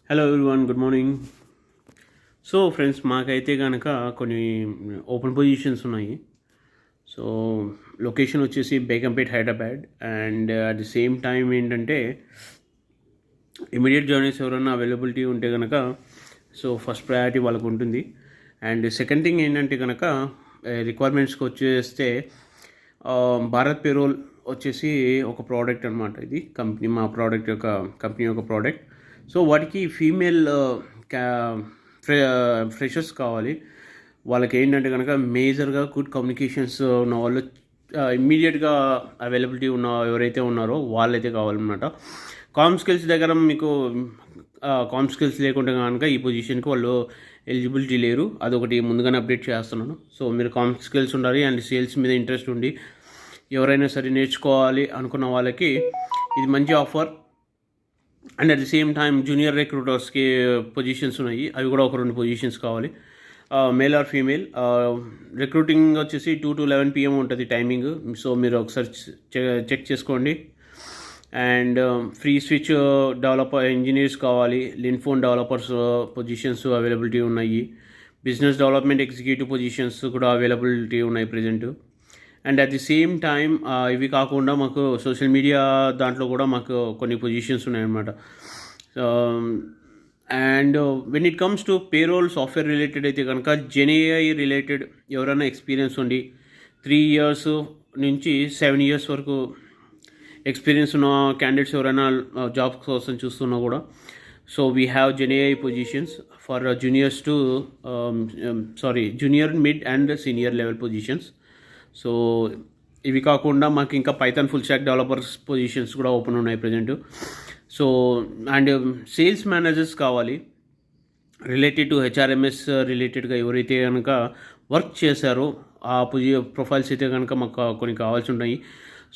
Hello everyone, good morning. So friends, మాకైతే కనుక కొన్ని ఓపెన్ పొజిషన్స్ ఉన్నాయి. సో లొకేషన్ వచ్చేసి Begumpet, Hyderabad. And at the same time ఏంటంటే ఇమీడియట్ జాయినర్స్ ఎవరైనా అవైలబిలిటీ ఉంటే కనుక సో ఫస్ట్ ప్రయారిటీ వాళ్ళకు ఉంటుంది. అండ్ సెకండ్ థింగ్ ఏంటంటే కనుక రిక్వైర్మెంట్స్కి వచ్చేస్తే భారత్ పేరోల్ వచ్చేసి ఒక ప్రోడక్ట్ అనమాట. ఇది కంపెనీ, మా ప్రోడక్ట్ యొక్క కంపెనీ యొక్క ప్రోడక్ట్. సో వాటికి ఫీమేల్ ఫ్రెషర్స్ కావాలి. వాళ్ళకి ఏంటంటే కనుక మేజర్గా గుడ్ కమ్యూనికేషన్స్ ఉన్న వాళ్ళు, ఇమ్మీడియట్గా అవైలబిలిటీ ఉన్న ఎవరైతే ఉన్నారో వాళ్ళైతే కావాలన్నమాట. కామ్ స్కిల్స్ దగ్గర మీకు కామ్ స్కిల్స్ లేకుంటే కనుక ఈ పొజిషన్కి వాళ్ళు ఎలిజిబిలిటీ లేరు. అదొకటి ముందుగానే అప్డేట్ చేస్తున్నాను. సో మీరు కామ్ స్కిల్స్ ఉండాలి అండ్ సేల్స్ మీద ఇంట్రెస్ట్ ఉండి ఎవరైనా సరే నేర్చుకోవాలి అనుకున్న వాళ్ళకి ఇది మంచి offer. And at the same time junior రిక్రూటర్స్కి పొజిషన్స్ ఉన్నాయి. అవి కూడా ఒక 2 పొజిషన్స్ కావాలి, మేల్ ఆర్ ఫీమేల్. రిక్రూటింగ్ వచ్చేసి 2 to 11 PM ఉంటుంది టైమింగ్. సో మీరు ఒకసారి చెక్ చేసుకోండి. And free switch developer engineers కావాలి. లిన్ఫోన్ డెవలపర్స్ పొజిషన్స్ అవైలబిలిటీ ఉన్నాయి. బిజినెస్ డెవలప్మెంట్ ఎగ్జిక్యూటివ్ పొజిషన్స్ కూడా అవైలబిలిటీ ఉన్నాయి present. And at the same time ఇవి కాకుండా మాకు సోషల్ మీడియా దాంట్లో కూడా మాకు కొన్ని పొజిషన్స్ ఉన్నాయన్నమాట. And when it comes to payroll software related అయితే కనుక జెన్ఏఐ రిలేటెడ్ ఎవరైనా ఎక్స్పీరియన్స్ ఉండి 3 years నుంచి 7 years వరకు ఎక్స్పీరియన్స్ ఉన్న క్యాండిడేట్స్ ఎవరైనా జాబ్ కోసం చూస్తున్నా కూడా, so we have GenAI positions for juniors to junior, mid and senior level positions. So ఇవి కాకుండా మాకు ఇంకా Python full stock developers positions కూడా ఓపెన్ ఉన్నాయి present. So and sales managers కావాలి. రిలేటెడ్ టు హెచ్ఆర్ఎంఎస్ రిలేటెడ్గా ఎవరైతే కనుక వర్క్ చేశారో ఆ ప్రొఫైల్స్ అయితే కనుక మాకు కొన్ని కావాల్సి ఉన్నాయి.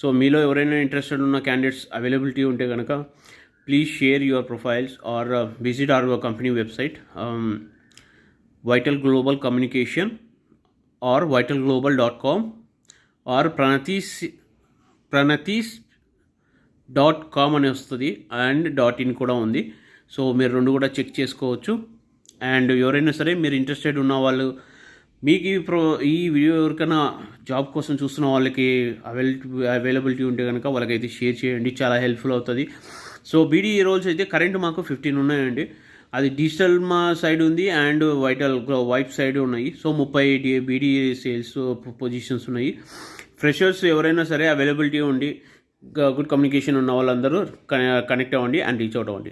సో మీలో ఎవరైనా ఇంట్రెస్టెడ్ ఉన్న క్యాండిడేట్స్ అవైలబిలిటీ ఉంటే కనుక please share your profiles or visit our company website vital global communication or vitalglobal.com or ప్రణతీస్.com అని వస్తుంది. అండ్ .in కూడా ఉంది. సో మీరు 2 కూడా చెక్ చేసుకోవచ్చు. అండ్ ఎవరైనా సరే మీరు ఇంట్రెస్టెడ్ ఉన్న వాళ్ళు, మీకు ఈ వీడియో ఎవరికైనా జాబ్ కోసం చూస్తున్న వాళ్ళకి అవైలబిలిటీ ఉంటే కనుక వాళ్ళకైతే షేర్ చేయండి, చాలా హెల్ప్ఫుల్ అవుతుంది. సో బీడీ రోల్స్ అయితే కరెంట్ మాకు 15 ఉన్నాయండి. అది డిజిటల్ మా సైడ్ ఉంది అండ్ వైప్ సైడ్ ఉన్నాయి. సో 30 బీడీ సేల్స్ పొజిషన్స్ ఉన్నాయి. ఫ్రెషర్స్ ఎవరైనా సరే అవైలబిలిటీ ఉండి గుడ్ కమ్యూనికేషన్ ఉన్న వాళ్ళందరూ కనెక్ట్ అవ్వండి అండ్ రీచ్ అవుట్ అవ్వండి.